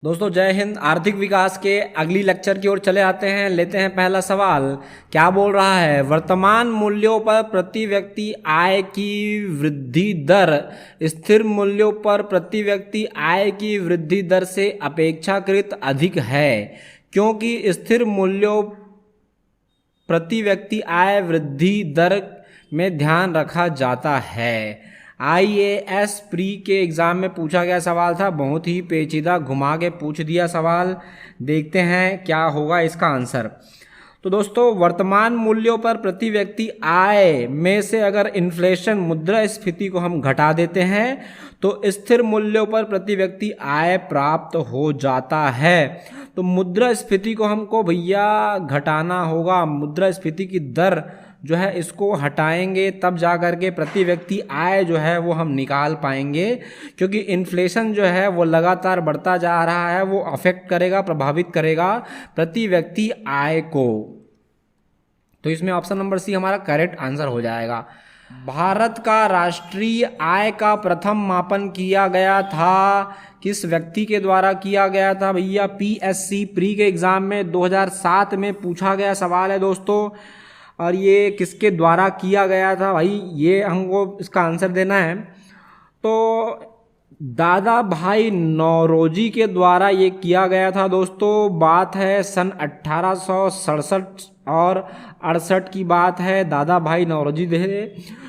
दोस्तों जय हिंद। आर्थिक विकास के अगली लेक्चर की ओर चले आते हैं। लेते हैं पहला सवाल। क्या बोल रहा है? वर्तमान मूल्यों पर प्रति व्यक्ति आय की वृद्धि दर स्थिर मूल्यों पर प्रति व्यक्ति आय की वृद्धि दर से अपेक्षाकृत अधिक है, क्योंकि स्थिर मूल्यों प्रति व्यक्ति आय वृद्धि दर में ध्यान रखा जाता है। आईएएस प्री के एग्जाम में पूछा गया सवाल था, बहुत ही पेचीदा घुमा के पूछ दिया सवाल। देखते हैं क्या होगा इसका आंसर। तो दोस्तों, वर्तमान मूल्यों पर प्रति व्यक्ति आय में से अगर इन्फ्लेशन मुद्रास्फीति को हम घटा देते हैं तो स्थिर मूल्यों पर प्रति व्यक्ति आय प्राप्त हो जाता है। तो मुद्रास्फीति को हमको भैया घटाना होगा। मुद्रास्फीति की दर जो है इसको हटाएंगे तब जा कर के प्रति व्यक्ति आय जो है वो हम निकाल पाएंगे, क्योंकि इन्फ्लेशन जो है वो लगातार बढ़ता जा रहा है। वो अफेक्ट करेगा, प्रभावित करेगा प्रति व्यक्ति आय को। तो इसमें ऑप्शन नंबर सी हमारा करेक्ट आंसर हो जाएगा। भारत का राष्ट्रीय आय का प्रथम मापन किया गया था, किस व्यक्ति के द्वारा किया गया था भैया? पीएससी प्री के एग्जाम में 2007 में पूछा गया सवाल है दोस्तों। और ये किसके द्वारा किया गया था भाई, ये हमको इसका आंसर देना है। तो दादा भाई नौरोजी के द्वारा ये किया गया था दोस्तों। बात है सन 1867 और 68 की बात है। दादा भाई नौरोजी थे,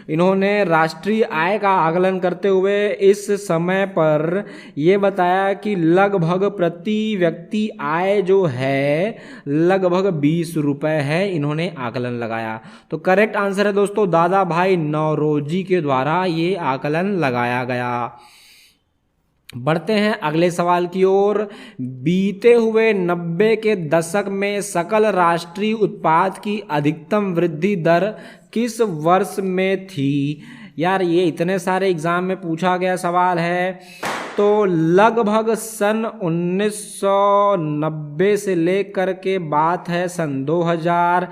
इन्होंने राष्ट्रीय आय का आकलन करते हुए इस समय पर ये बताया कि लगभग प्रति व्यक्ति आय जो है लगभग 20 रुपये है, इन्होंने आकलन लगाया। तो करेक्ट आंसर है दोस्तों दादा भाई नौरोजी के द्वारा ये आकलन लगाया गया। बढ़ते हैं अगले सवाल की ओर। बीते हुए 90 के दशक में सकल राष्ट्रीय उत्पाद की अधिकतम वृद्धि दर किस वर्ष में थी? यार ये इतने सारे एग्जाम में पूछा गया सवाल है। तो लगभग सन 1990 से लेकर के बात है सन 2000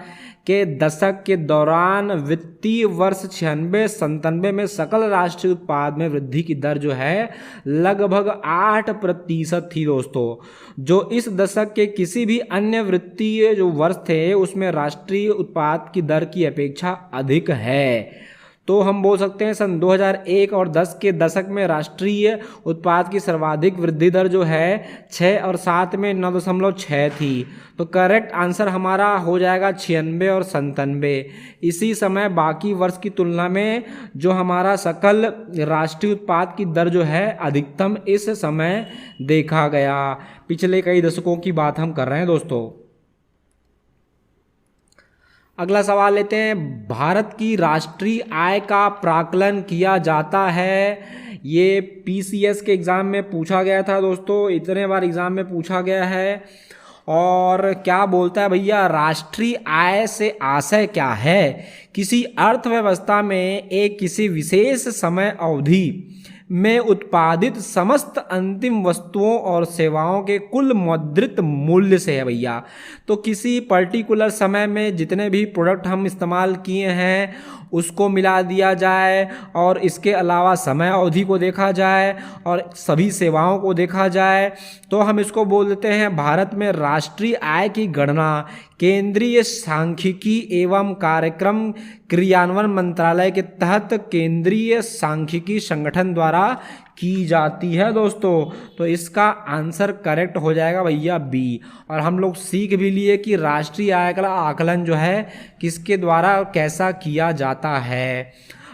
के दशक के दौरान वित्तीय वर्ष 96-97 में सकल राष्ट्रीय उत्पाद में वृद्धि की दर जो है लगभग 8% थी दोस्तों, जो इस दशक के किसी भी अन्य वित्तीय जो वर्ष थे उसमें राष्ट्रीय उत्पाद की दर की अपेक्षा अधिक है। तो हम बोल सकते हैं सन 2001 और 10 के दशक में राष्ट्रीय उत्पाद की सर्वाधिक वृद्धि दर जो है 6 और 7 में 9.6 थी। तो करेक्ट आंसर हमारा हो जाएगा 96 और 97। इसी समय बाकी वर्ष की तुलना में जो हमारा सकल राष्ट्रीय उत्पाद की दर जो है अधिकतम इस समय देखा गया। पिछले कई दशकों की बात हम कर रहे हैं दोस्तों। अगला सवाल लेते हैं। भारत की राष्ट्रीय आय का प्राकलन किया जाता है, ये पीसीएस के एग्ज़ाम में पूछा गया था दोस्तों, इतने बार एग्ज़ाम में पूछा गया है। और क्या बोलता है भैया, राष्ट्रीय आय से आशय क्या है? किसी अर्थव्यवस्था में एक किसी विशेष समय अवधि में उत्पादित समस्त अंतिम वस्तुओं और सेवाओं के कुल मुद्रित मूल्य से है भैया। तो किसी पर्टिकुलर समय में जितने भी प्रोडक्ट हम इस्तेमाल किए हैं उसको मिला दिया जाए और इसके अलावा समय अवधि को देखा जाए और सभी सेवाओं को देखा जाए, तो हम इसको बोल देते हैं भारत में राष्ट्रीय आय की गणना केंद्रीय सांख्यिकी एवं कार्यक्रम क्रियान्वयन मंत्रालय के तहत केंद्रीय सांख्यिकी संगठन द्वारा की जाती है दोस्तों। तो इसका आंसर करेक्ट हो जाएगा भैया बी। और हम लोग सीख भी लिए कि राष्ट्रीय आय का आकलन जो है किसके द्वारा कैसा किया जाता है।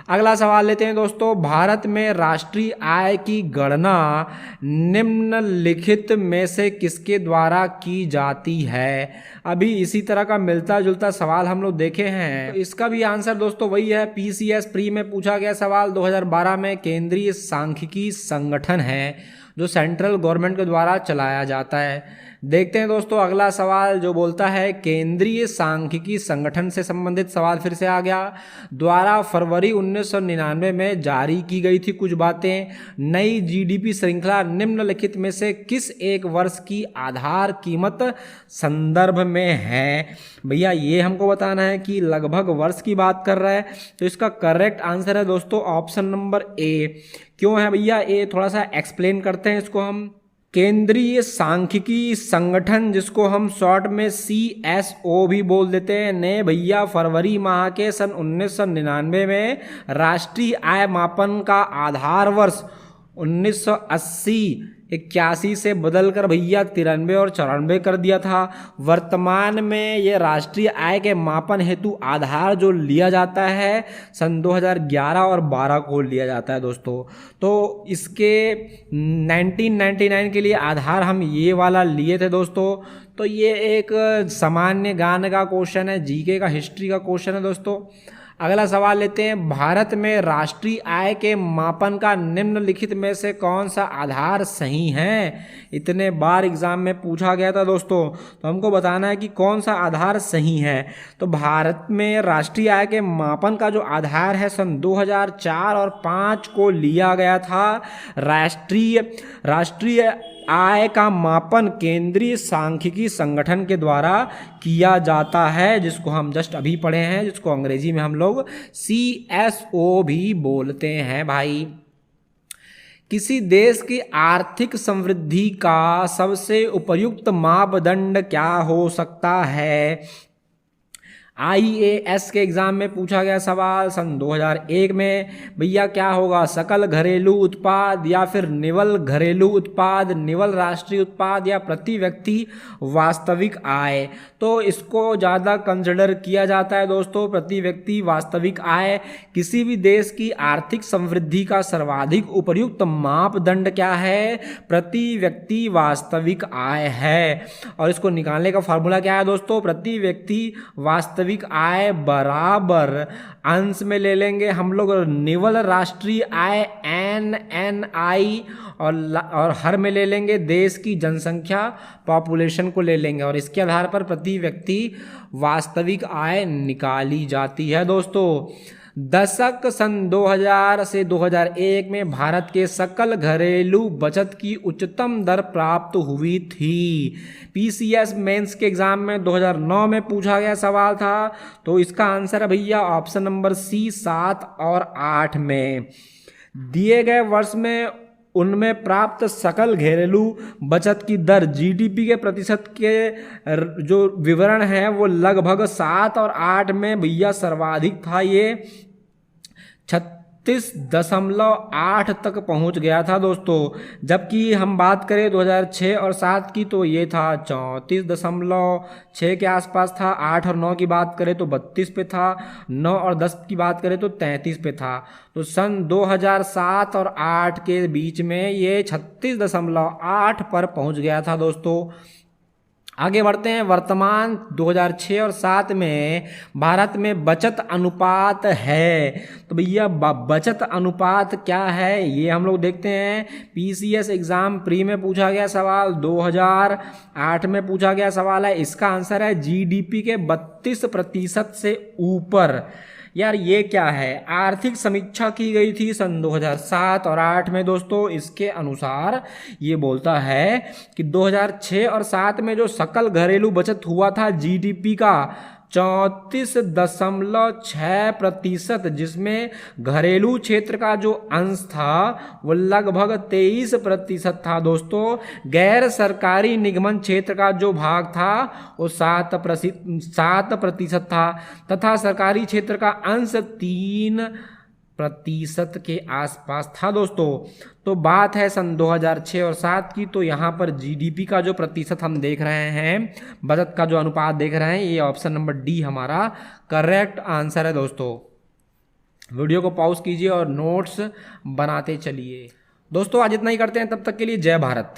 अगला सवाल लेते हैं दोस्तों। भारत में राष्ट्रीय आय की गणना निम्नलिखित में से किसके द्वारा की जाती है? अभी इसी तरह का मिलता जुलता सवाल हम लोग देखे हैं, तो इसका भी आंसर दोस्तों वही है। पीसीएस प्री में पूछा गया सवाल 2012 में केंद्रीय सांख्यिकी संगठन है जो सेंट्रल गवर्नमेंट के द्वारा चलाया जाता है। देखते हैं दोस्तों अगला सवाल जो बोलता है केंद्रीय सांख्यिकी संगठन से संबंधित सवाल फिर से आ गया। द्वारा फरवरी 1999 में जारी की गई थी कुछ बातें। नई जीडीपी श्रृंखला निम्नलिखित में से किस एक वर्ष की आधार कीमत संदर्भ में है? भैया ये हमको बताना है कि लगभग वर्ष की बात कर रहा है। तो इसका करेक्ट आंसर है दोस्तों ऑप्शन नंबर ए। क्यों है भैया ए? थोड़ा सा एक्सप्लेन करते हैं इसको हम। केंद्रीय सांख्यिकी संगठन, जिसको हम शॉर्ट में CSO भी बोल देते हैं, ने भैया फरवरी माह के सन 1999 में राष्ट्रीय आय मापन का आधार वर्ष 1980-81 से बदलकर भैया 93 और 94 कर दिया था। वर्तमान में ये राष्ट्रीय आय के मापन हेतु आधार जो लिया जाता है सन 2011 और 12 को लिया जाता है दोस्तों। तो इसके 1999 के लिए आधार हम ये वाला लिए थे दोस्तों। तो ये एक सामान्य ज्ञान का क्वेश्चन है, जीके का, हिस्ट्री का क्वेश्चन है दोस्तों। अगला सवाल लेते हैं, भारत में राष्ट्रीय आय के मापन का निम्नलिखित में से कौन सा आधार सही है? इतने बार एग्जाम में पूछा गया था दोस्तों, तो हमको बताना है कि कौन सा आधार सही है। तो भारत में राष्ट्रीय आय के मापन का जो आधार है सन 2004 और 5 को लिया गया था। राष्ट्रीय आय का मापन केंद्रीय सांख्यिकी संगठन के द्वारा किया जाता है, जिसको हम जस्ट अभी पढ़े हैं, जिसको अंग्रेजी में हम लोग CSO भी बोलते हैं भाई। किसी देश की आर्थिक समृद्धि का सबसे उपयुक्त मापदंड क्या हो सकता है? IAS के एग्जाम में पूछा गया सवाल सन 2001 में, भैया क्या होगा, सकल घरेलू उत्पाद या फिर निवल घरेलू उत्पाद, निवल राष्ट्रीय उत्पाद या प्रति व्यक्ति वास्तविक आय? तो इसको ज़्यादा कंसिडर किया जाता है दोस्तों प्रति व्यक्ति वास्तविक आय। किसी भी देश की आर्थिक समृद्धि का सर्वाधिक उपयुक्त मापदंड क्या है? प्रति व्यक्ति वास्तविक आय है। और इसको निकालने का फॉर्मूला क्या है दोस्तों? प्रति व्यक्ति वास्तविक आय बराबर अंश में ले लेंगे हम लोग निवल राष्ट्रीय आय NNI और हर में ले लेंगे देश की जनसंख्या पॉपुलेशन को ले लेंगे, और इसके आधार पर प्रति व्यक्ति वास्तविक आय निकाली जाती है दोस्तों। दशक सन 2000 से 2001 में भारत के सकल घरेलू बचत की उच्चतम दर प्राप्त हुई थी। PCS मेंस के एग्जाम में 2009 में पूछा गया सवाल था। तो इसका आंसर है भैया ऑप्शन नंबर C 7 और 8 में। दिए गए वर्ष में उनमें प्राप्त सकल घरेलू बचत की दर GDP के प्रतिशत के जो विवरण है वो लगभग 7 और 8 में भैया सर्वाधिक था। ये 36.8 तक पहुंच गया था दोस्तों। जबकि हम बात करें 2006 और 7 की तो ये था 34.6 के आसपास था। 8 और 9 की बात करें तो 32 पे था। 9 और 10 की बात करें तो 33 पे था। तो सन 2007 और 8 के बीच में ये 36.8 पर पहुंच गया था दोस्तों। आगे बढ़ते हैं। वर्तमान 2006 और 7 में भारत में बचत अनुपात है। तो भैया बचत अनुपात क्या है ये हम लोग देखते हैं। PCS एग्जाम प्री में पूछा गया सवाल, 2008 में पूछा गया सवाल है। इसका आंसर है GDP के 32% से ऊपर। यार ये क्या है? आर्थिक समीक्षा की गई थी सन 2007 और 8 में दोस्तों। इसके अनुसार ये बोलता है कि 2006 और 7 में जो सकल घरेलू बचत हुआ था GDP का 34.6%, जिसमें घरेलू क्षेत्र का जो अंश था वो लगभग 23% था दोस्तों। गैर सरकारी निगमन क्षेत्र का जो भाग था वो 7% था तथा सरकारी क्षेत्र का अंश 3% के आसपास था दोस्तों। तो बात है सन 2006 और 7 की। तो यहाँ पर GDP का जो प्रतिशत हम देख रहे हैं, बचत का जो अनुपात देख रहे हैं, ये ऑप्शन नंबर D हमारा करेक्ट आंसर है दोस्तों। वीडियो को पॉज कीजिए और नोट्स बनाते चलिए दोस्तों। आज इतना ही करते हैं, तब तक के लिए जय भारत।